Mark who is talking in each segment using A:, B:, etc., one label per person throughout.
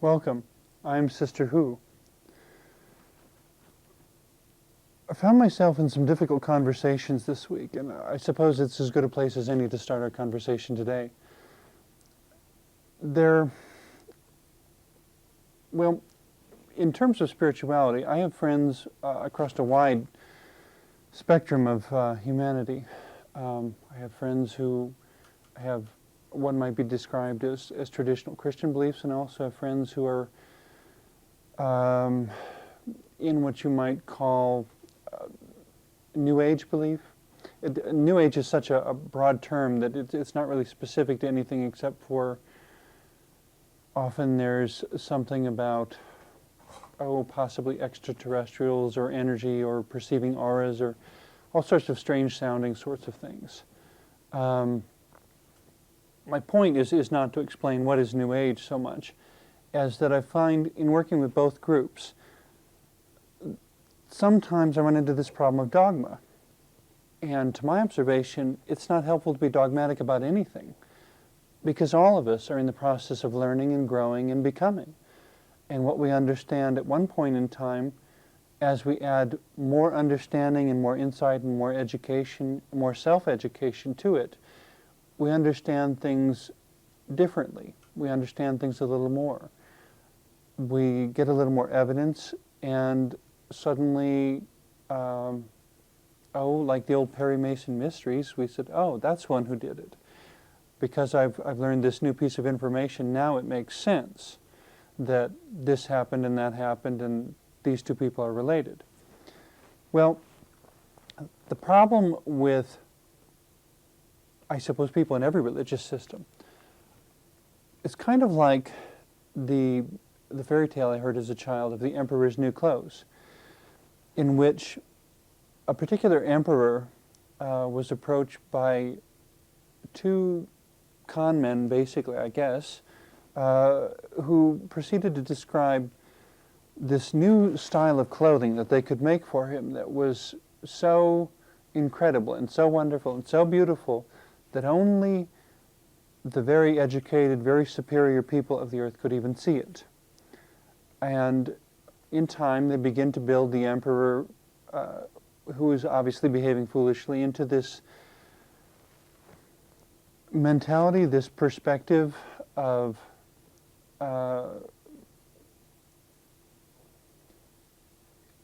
A: Welcome. I'm Sister Who. I found myself in some difficult conversations this week, and I suppose it's as good a place as any to start our conversation today. Well, in terms of spirituality, I have friends across a wide spectrum of humanity. I have friends who have what might be described as traditional Christian beliefs, and I also have friends who are in what you might call New Age belief. New Age is such a broad term that it's not really specific to anything except for often there's something about, possibly extraterrestrials or energy or perceiving auras or all sorts of strange sounding sorts of things. My point is not to explain what is New Age so much as that I find in working with both groups, sometimes I run into this problem of dogma. And to my observation, it's not helpful to be dogmatic about anything, because all of us are in the process of learning and growing and becoming. And what we understand at one point in time, as we add more understanding and more insight and more education, more self-education to it, we understand things differently. We understand things a little more. We get a little more evidence, and suddenly, like the old Perry Mason mysteries, we said, oh, that's one who did it. Because I've learned this new piece of information, now it makes sense that this happened and that happened and these two people are related. Well, the problem with, I suppose, people in every religious system, it's kind of like the fairy tale I heard as a child of the emperor's new clothes, in which a particular emperor was approached by two con men, basically, I guess, who proceeded to describe this new style of clothing that they could make for him that was so incredible and so wonderful and so beautiful that only the very educated, very superior people of the earth could even see it. And in time, they begin to build the emperor, who is obviously behaving foolishly, into this mentality, this perspective of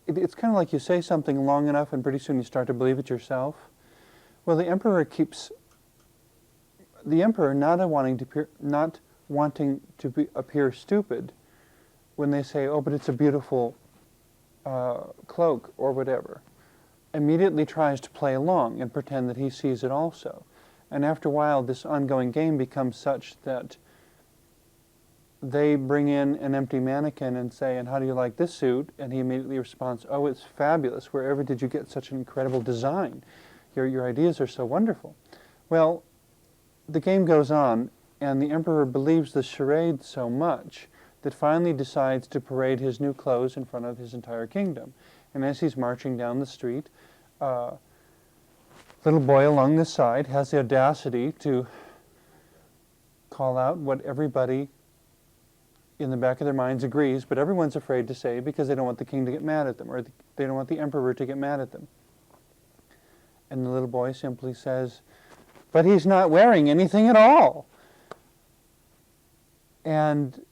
A: it's kind of like you say something long enough and pretty soon you start to believe it yourself. Well, the emperor not wanting to appear stupid when they say, oh, but it's a beautiful cloak or whatever, immediately tries to play along and pretend that he sees it also. And after a while, this ongoing game becomes such that they bring in an empty mannequin and say, and how do you like this suit? And he immediately responds, oh, it's fabulous. Wherever did you get such an incredible design? Your ideas are so wonderful. Well, the game goes on, and the emperor believes the charade so much that finally decides to parade his new clothes in front of his entire kingdom. And as he's marching down the street, little boy along the side has the audacity to call out what everybody in the back of their minds agrees, but everyone's afraid to say because they don't want the king to get mad at them, or they don't want the emperor to get mad at them. And the little boy simply says, but he's not wearing anything at all. And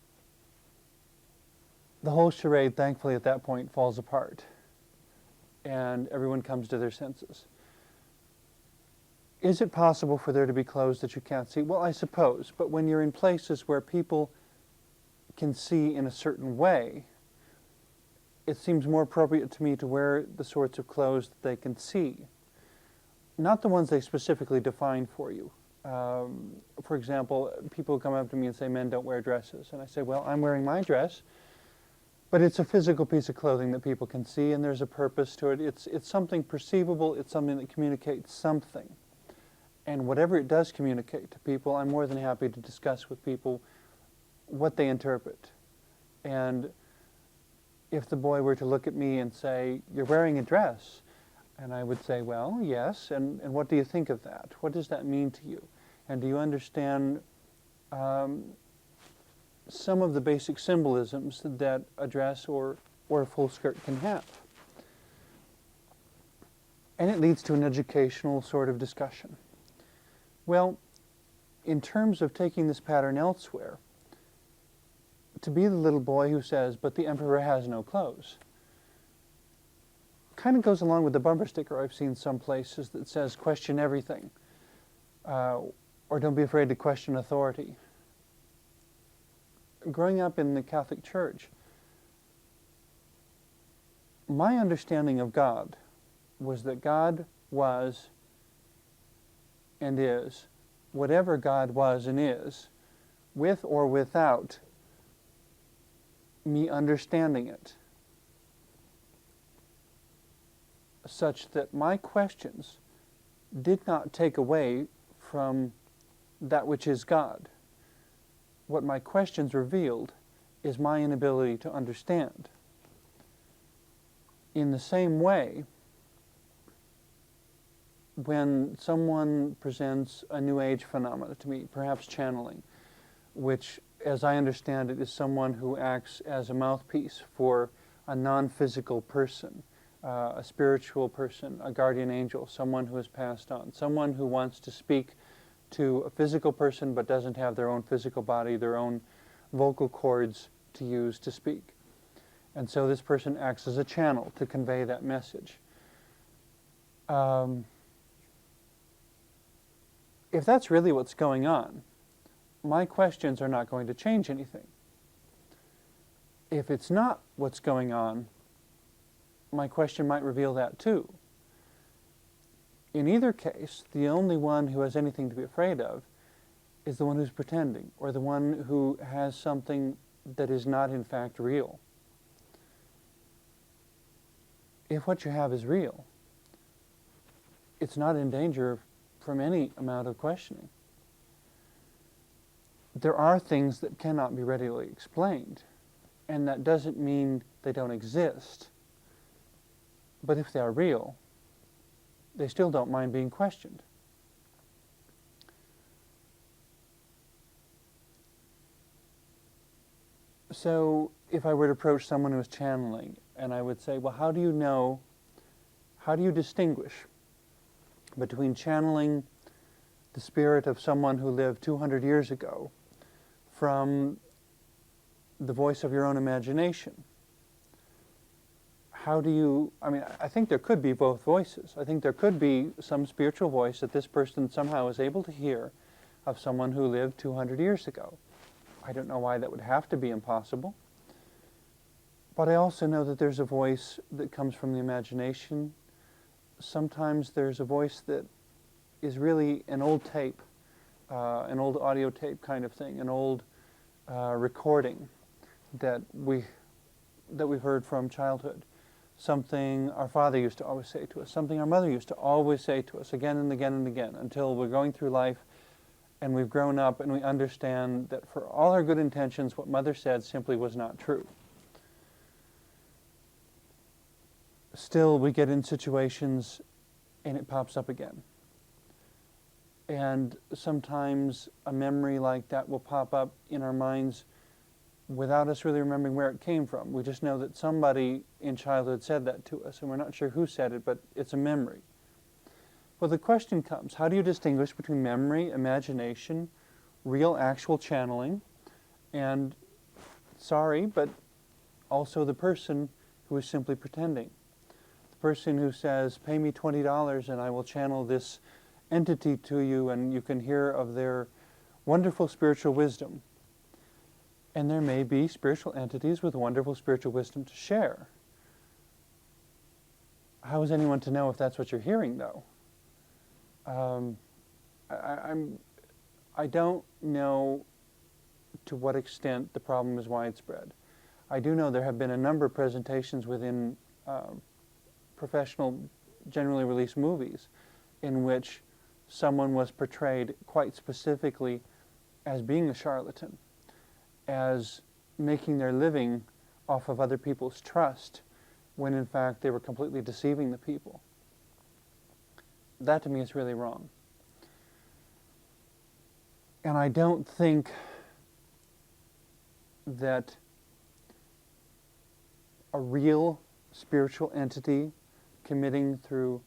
A: the whole charade, thankfully, at that point falls apart. And everyone comes to their senses. Is it possible for there to be clothes that you can't see? Well, I suppose. But when you're in places where people can see in a certain way, it seems more appropriate to me to wear the sorts of clothes that they can see. Not the ones they specifically define for you. For example, people come up to me and say, men don't wear dresses. And I say, well, I'm wearing my dress, but it's a physical piece of clothing that people can see, and there's a purpose to it. It's something perceivable. It's something that communicates something. And whatever it does communicate to people, I'm more than happy to discuss with people what they interpret. And if the boy were to look at me and say, you're wearing a dress, and I would say, well, yes, and what do you think of that? What does that mean to you? And do you understand some of the basic symbolisms that a dress or a full skirt can have. And it leads to an educational sort of discussion. Well, in terms of taking this pattern elsewhere, to be the little boy who says, "But the emperor has no clothes," kind of goes along with the bumper sticker I've seen some places that says, "Question everything," or "Don't be afraid to question authority." Growing up in the Catholic Church, my understanding of God was that God was and is whatever God was and is, with or without me understanding it, such that my questions did not take away from that which is God. What my questions revealed is my inability to understand. In the same way, when someone presents a New Age phenomena to me, perhaps channeling, which, as I understand it, is someone who acts as a mouthpiece for a non-physical person, a spiritual person, a guardian angel, someone who has passed on, someone who wants to speak to a physical person but doesn't have their own physical body, their own vocal cords to use to speak. And so this person acts as a channel to convey that message. If that's really what's going on, my questions are not going to change anything. If it's not what's going on, my question might reveal that too. In either case, the only one who has anything to be afraid of is the one who's pretending, or the one who has something that is not in fact real. If what you have is real, it's not in danger from any amount of questioning. There are things that cannot be readily explained, and that doesn't mean they don't exist. But if they are real, they still don't mind being questioned. So if I were to approach someone who is channeling, and I would say, well, how do you distinguish between channeling the spirit of someone who lived 200 years ago from the voice of your own imagination? I think there could be both voices. I think there could be some spiritual voice that this person somehow is able to hear of someone who lived 200 years ago. I don't know why that would have to be impossible. But I also know that there's a voice that comes from the imagination. Sometimes there's a voice that is really an old tape, an old audio tape kind of thing, an old recording that we've heard from childhood. Something our father used to always say to us, something our mother used to always say to us again and again and again, until we're going through life and we've grown up and we understand that for all our good intentions, what mother said simply was not true. Still, we get in situations and it pops up again. And sometimes a memory like that will pop up in our minds without us really remembering where it came from. We just know that somebody in childhood said that to us, and we're not sure who said it, but it's a memory. Well, the question comes, how do you distinguish between memory, imagination, real actual channeling, and, sorry, but also the person who is simply pretending? The person who says, pay me $20 and I will channel this entity to you and you can hear of their wonderful spiritual wisdom. And there may be spiritual entities with wonderful spiritual wisdom to share. How is anyone to know if that's what you're hearing, though? I don't know to what extent the problem is widespread. I do know there have been a number of presentations within professional, generally released movies in which someone was portrayed quite specifically as being a charlatan, as making their living off of other people's trust, when in fact they were completely deceiving the people. That to me is really wrong. And I don't think that a real spiritual entity committing through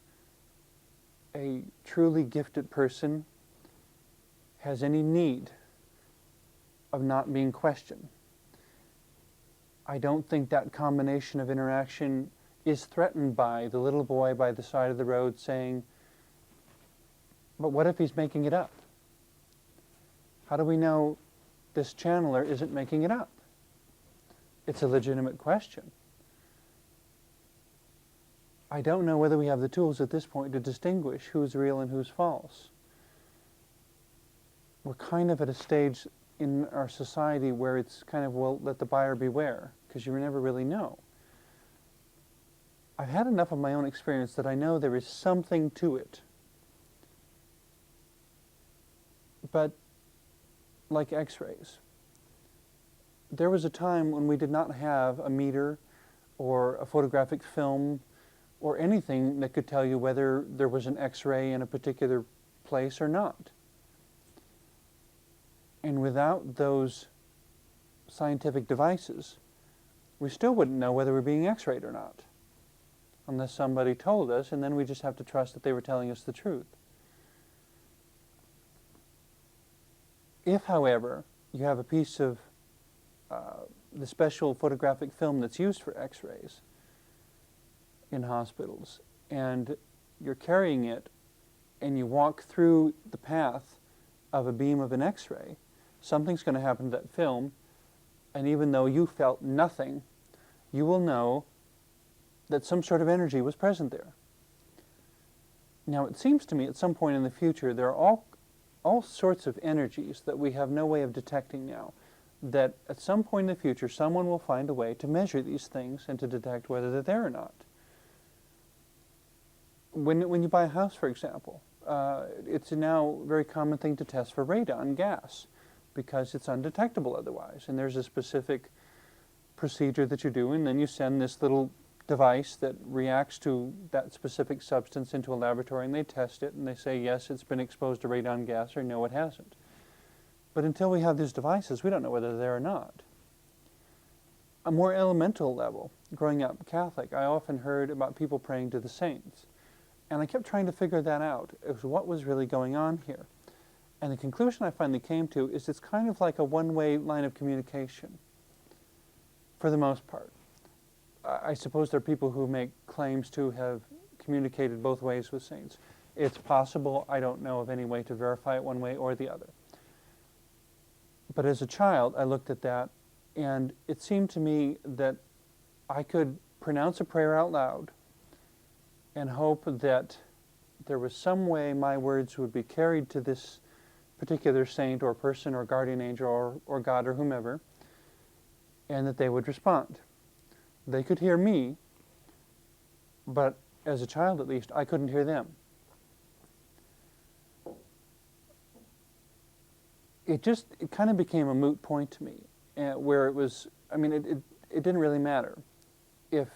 A: a truly gifted person has any need of not being questioned. I don't think that combination of interaction is threatened by the little boy by the side of the road saying, but what if he's making it up? How do we know this channeler isn't making it up? It's a legitimate question. I don't know whether we have the tools at this point to distinguish who's real and who's false. We're kind of at a stage in our society where it's kind of, well, let the buyer beware, because you never really know. I've had enough of my own experience that I know there is something to it. But like X-rays, there was a time when we did not have a meter or a photographic film or anything that could tell you whether there was an X-ray in a particular place or not. And without those scientific devices, we still wouldn't know whether we're being X-rayed or not, unless somebody told us, and then we just have to trust that they were telling us the truth. If, however, you have a piece of the special photographic film that's used for X-rays in hospitals, and you're carrying it, and you walk through the path of a beam of an X-ray, something's going to happen to that film, and even though you felt nothing, you will know that some sort of energy was present there. Now, it seems to me at some point in the future there are all sorts of energies that we have no way of detecting now, that at some point in the future someone will find a way to measure these things and to detect whether they're there or not. When you buy a house, for example, it's now a very common thing to test for radon gas because it's undetectable otherwise. And there's a specific procedure that you do, and then you send this little device that reacts to that specific substance into a laboratory, and they test it, and they say, yes, it's been exposed to radon gas, or no, it hasn't. But until we have these devices, we don't know whether they're there or not. A more elemental level, growing up Catholic, I often heard about people praying to the saints. And I kept trying to figure that out, as what was really going on here. And the conclusion I finally came to is it's kind of like a one-way line of communication, for the most part. I suppose there are people who make claims to have communicated both ways with saints. It's possible. I don't know of any way to verify it one way or the other. But as a child, I looked at that, and it seemed to me that I could pronounce a prayer out loud and hope that there was some way my words would be carried to this particular saint or person or guardian angel or God or whomever, and that they would respond. They could hear me, but as a child at least, I couldn't hear them. It kind of became a moot point to me, where it was, I mean, it didn't really matter. If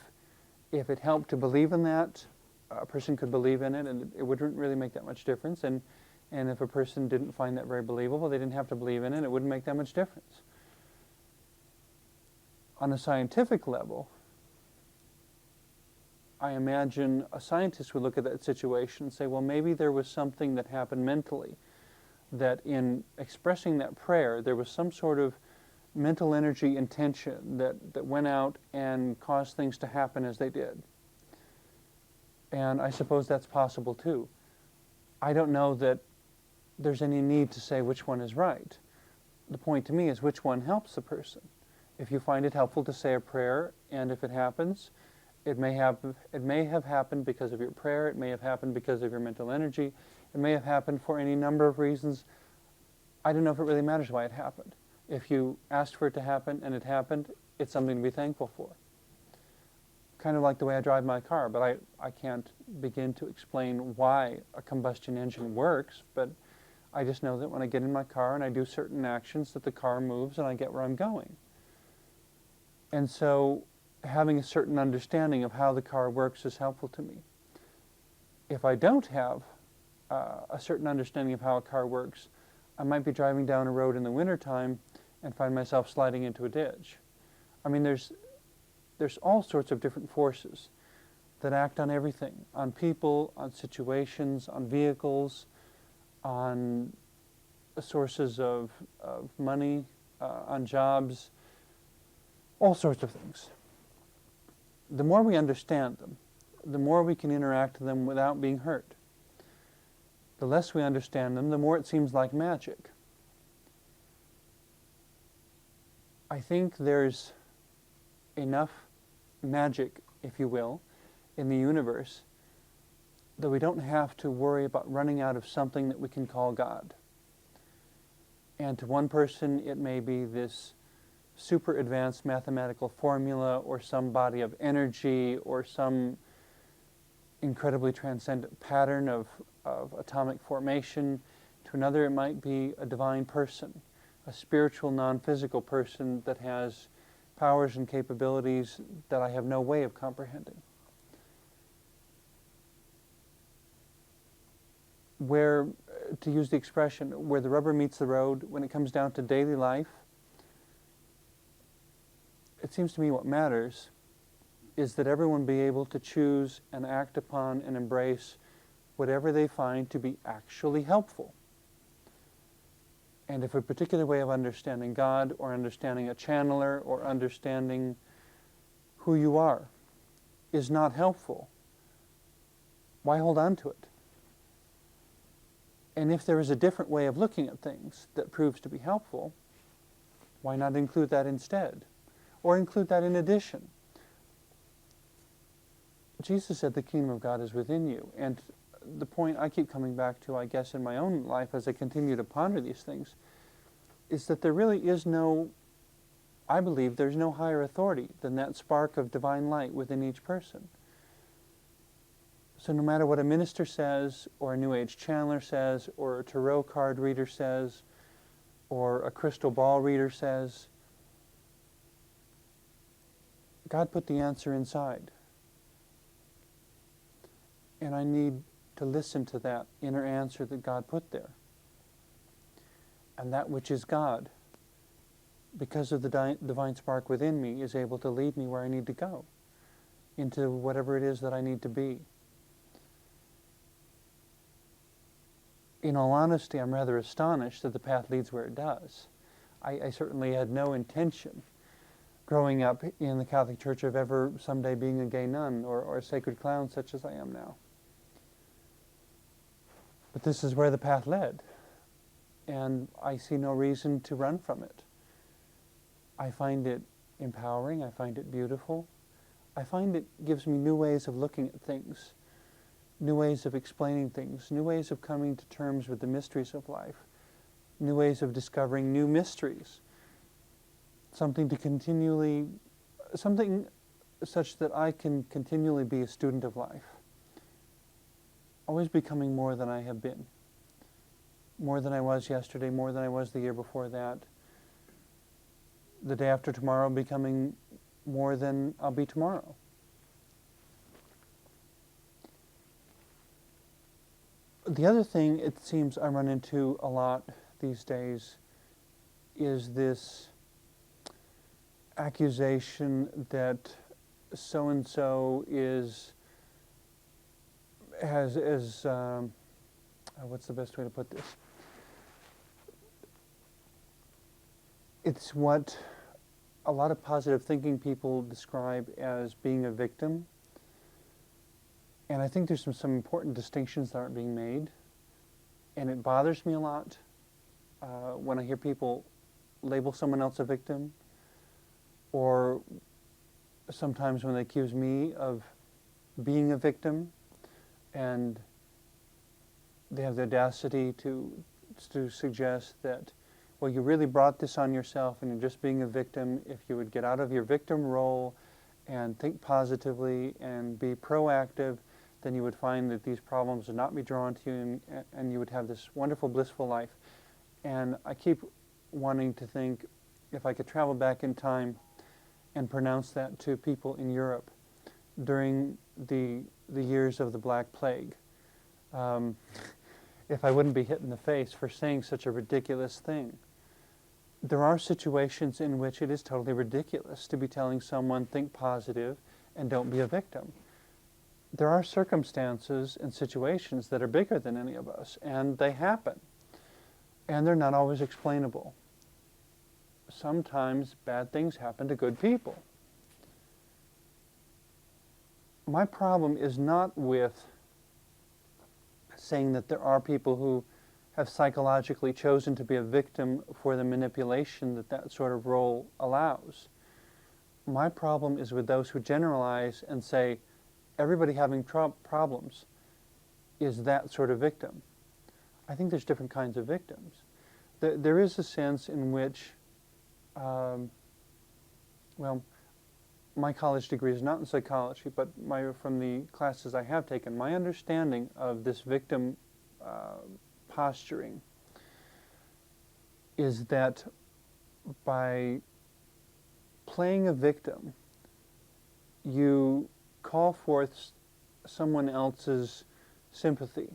A: it helped to believe in that, a person could believe in it, and it wouldn't really make that much difference. And if a person didn't find that very believable, they didn't have to believe in it, it wouldn't make that much difference. On a scientific level, I imagine a scientist would look at that situation and say, well, maybe there was something that happened mentally, that in expressing that prayer, there was some sort of mental energy intention that went out and caused things to happen as they did. And I suppose that's possible too. I don't know that there's any need to say which one is right. The point to me is which one helps the person. If you find it helpful to say a prayer, and if it happens, it may have happened because of your prayer, it may have happened because of your mental energy, it may have happened for any number of reasons. I don't know if it really matters why it happened. If you asked for it to happen and it happened, it's something to be thankful for. Kind of like the way I drive my car, but I can't begin to explain why a combustion engine works, but I just know that when I get in my car and I do certain actions, that the car moves and I get where I'm going. And so having a certain understanding of how the car works is helpful to me. If I don't have a certain understanding of how a car works, I might be driving down a road in the wintertime and find myself sliding into a ditch. I mean, there's all sorts of different forces that act on everything, on people, on situations, on vehicles, on sources of money, on jobs, all sorts of things. The more we understand them, the more we can interact with them without being hurt. The less we understand them, the more it seems like magic. I think there's enough magic, if you will, in the universe that we don't have to worry about running out of something that we can call God. And to one person it may be this super advanced mathematical formula or some body of energy or some incredibly transcendent pattern of atomic formation. To another it might be a divine person, a spiritual non-physical person that has powers and capabilities that I have no way of comprehending. Where, to use the expression, where the rubber meets the road, when it comes down to daily life, it seems to me what matters is that everyone be able to choose and act upon and embrace whatever they find to be actually helpful. And if a particular way of understanding God or understanding a channeler or understanding who you are is not helpful, why hold on to it? And if there is a different way of looking at things that proves to be helpful, why not include that instead? Or include that in addition? Jesus said the kingdom of God is within you. And the point I keep coming back to, I guess, in my own life as I continue to ponder these things, is that there really is no, I believe, there's no higher authority than that spark of divine light within each person. So no matter what a minister says, or a New Age channeler says, or a tarot card reader says, or a crystal ball reader says, God put the answer inside. And I need to listen to that inner answer that God put there. And that which is God, because of the divine spark within me, is able to lead me where I need to go, into whatever it is that I need to be. In all honesty, I'm rather astonished that the path leads where it does. I certainly had no intention, growing up in the Catholic Church, of ever someday being a gay nun or a sacred clown such as I am now. But this is where the path led, and I see no reason to run from it. I find it empowering, I find it beautiful, I find it gives me new ways of looking at things, new ways of explaining things, new ways of coming to terms with the mysteries of life, new ways of discovering new mysteries, something such that I can continually be a student of life, always becoming more than I have been, more than I was yesterday, more than I was the year before that, the day after tomorrow becoming more than I'll be tomorrow. The other thing it seems I run into a lot these days is this accusation that so-and-so what's the best way to put this? It's what a lot of positive thinking people describe as being a victim. And I think there's some important distinctions that aren't being made. And it bothers me a lot when I hear people label someone else a victim, or sometimes when they accuse me of being a victim, and they have the audacity to suggest that, well, you really brought this on yourself and you're just being a victim. If you would get out of your victim role and think positively and be proactive, then you would find that these problems would not be drawn to you, and you would have this wonderful, blissful life. And I keep wanting to think, if I could travel back in time and pronounce that to people in Europe during the years of the Black Plague, if I wouldn't be hit in the face for saying such a ridiculous thing. there are situations in which it is totally ridiculous to be telling someone, think positive and don't be a victim. There are circumstances and situations that are bigger than any of us, and they happen. And they're not always explainable. Sometimes bad things happen to good people. My problem is not with saying that there are people who have psychologically chosen to be a victim for the manipulation that that sort of role allows. My problem is with those who generalize and say everybody having problems is that sort of victim. I think there's different kinds of victims. There is a sense in which, well, my college degree is not in psychology, but from the classes I have taken, my understanding of this victim posturing is that by playing a victim, you call forth someone else's sympathy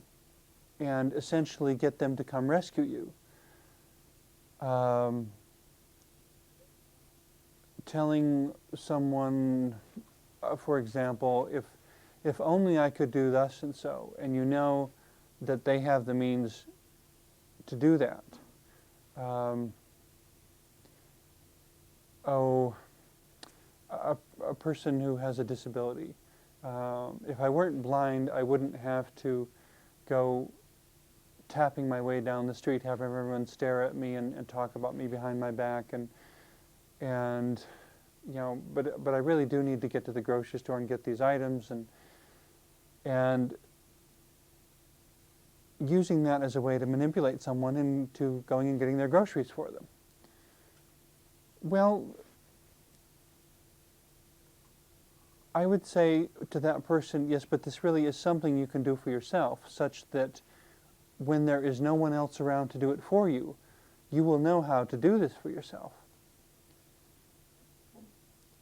A: and essentially get them to come rescue you. Telling someone, for example, if only I could do thus and so, and you know that they have the means to do that. A person who has a disability. If I weren't blind, I wouldn't have to go tapping my way down the street, having everyone stare at me and talk about me behind my back, and you know, but I really do need to get to the grocery store and get these items, and using that as a way to manipulate someone into going and getting their groceries for them. Well, I would say to that person, yes, but this really is something you can do for yourself, such that when there is no one else around to do it for you, you will know how to do this for yourself.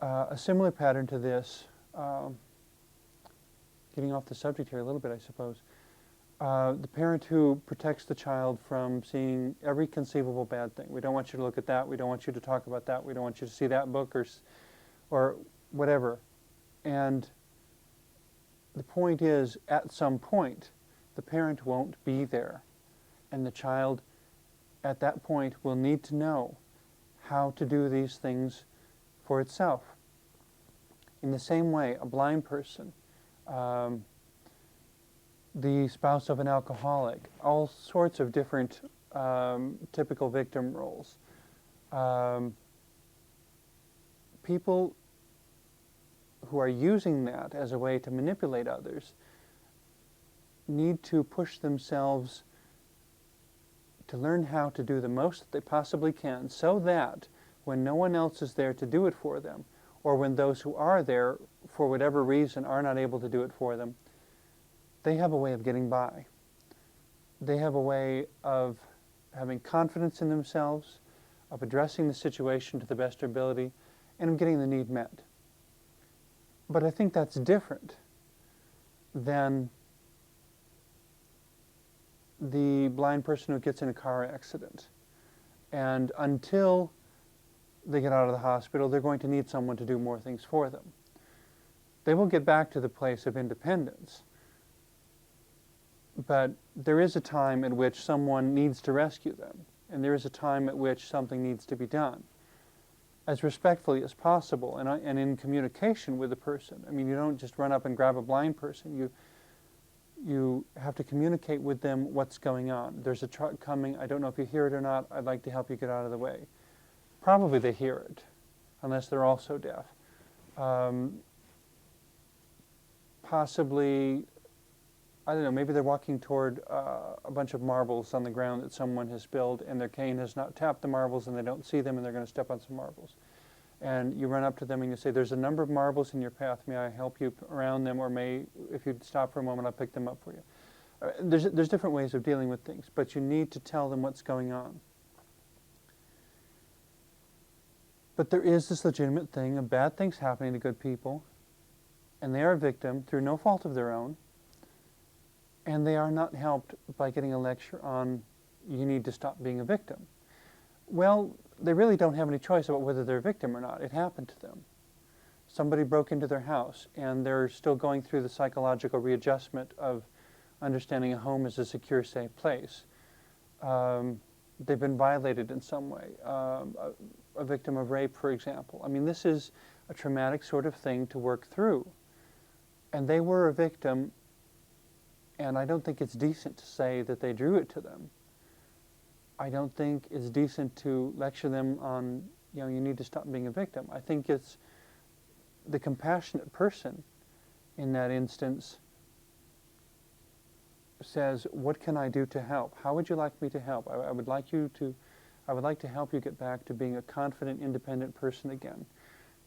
A: A similar pattern to this, getting off the subject here a little bit, I suppose, the parent who protects the child from seeing every conceivable bad thing. We don't want you to look at that, we don't want you to talk about that, we don't want you to see that book or whatever. And the point is, at some point, the parent won't be there. And the child, at that point, will need to know how to do these things for itself. In the same way, a blind person, the spouse of an alcoholic, all sorts of different typical victim roles. People who are using that as a way to manipulate others need to push themselves to learn how to do the most that they possibly can, so that when no one else is there to do it for them, or when those who are there, for whatever reason, are not able to do it for them, they have a way of getting by. They have a way of having confidence in themselves, of addressing the situation to the best of their ability, and of getting the need met. But I think that's different than the blind person who gets in a car accident. And until they get out of the hospital, they're going to need someone to do more things for them. They will get back to the place of independence. But there is a time at which someone needs to rescue them. And there is a time at which something needs to be done, as respectfully as possible, and in communication with the person. I mean, you don't just run up and grab a blind person. You have to communicate with them what's going on. There's a truck coming. I don't know if you hear it or not. I'd like to help you get out of the way. Probably they hear it, unless they're also deaf. Possibly, I don't know, maybe they're walking toward a bunch of marbles on the ground that someone has spilled, and their cane has not tapped the marbles, and they don't see them, and they're going to step on some marbles. And you run up to them and you say, there's a number of marbles in your path. May I help you around them, or if you'd stop for a moment, I'll pick them up for you. There's different ways of dealing with things, but you need to tell them what's going on. But there is this legitimate thing of bad things happening to good people, and they are a victim through no fault of their own, and they are not helped by getting a lecture on, you need to stop being a victim. Well, they really don't have any choice about whether they're a victim or not. It happened to them. Somebody broke into their house, and they're still going through the psychological readjustment of understanding a home as a secure, safe place. They've been violated in some way. A victim of rape, for example. I mean, this is a traumatic sort of thing to work through. And they were a victim, and I don't think it's decent to say that they drew it to them. I don't think it's decent to lecture them on, you know, you need to stop being a victim. I think it's the compassionate person in that instance says, what can I do to help? How would you like me to help? I would like to help you get back to being a confident, independent person again,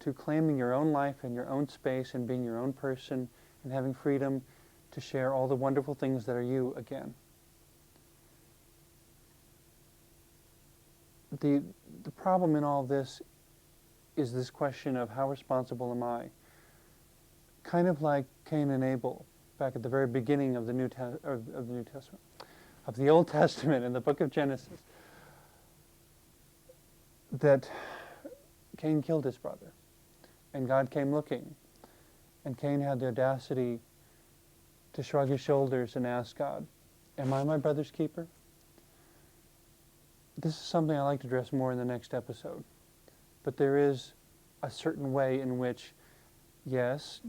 A: to claiming your own life and your own space and being your own person and having freedom to share all the wonderful things that are you again. The problem in all this is this question of how responsible am I? Kind of like Cain and Abel back at the very beginning of the of the Old Testament in the book of Genesis, that Cain killed his brother, and God came looking, and Cain had the audacity to shrug his shoulders and ask God, am I my brother's keeper? This is something I like to address more in the next episode. But there is a certain way in which, yes,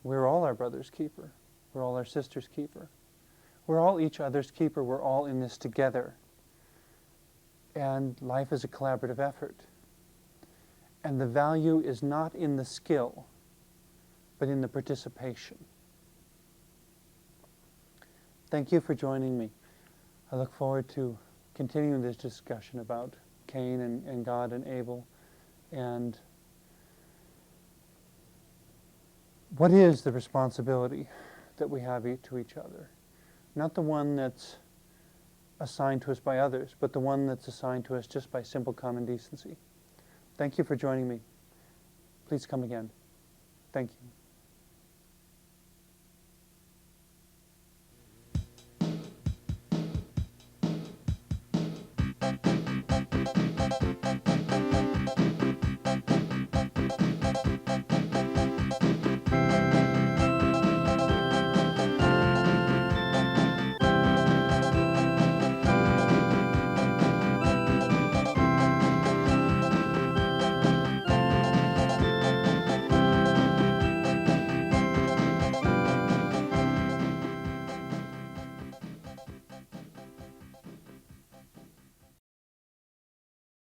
A: we're all our brother's keeper. We're all our sister's keeper. We're all each other's keeper. We're all in this together. And life is a collaborative effort. And the value is not in the skill, but in the participation. Thank you for joining me. I look forward to continuing this discussion about Cain and God and Abel, and what is the responsibility that we have to each other. Not the one that's assigned to us by others, but the one that's assigned to us just by simple common decency. Thank you for joining me. Please come again. Thank you.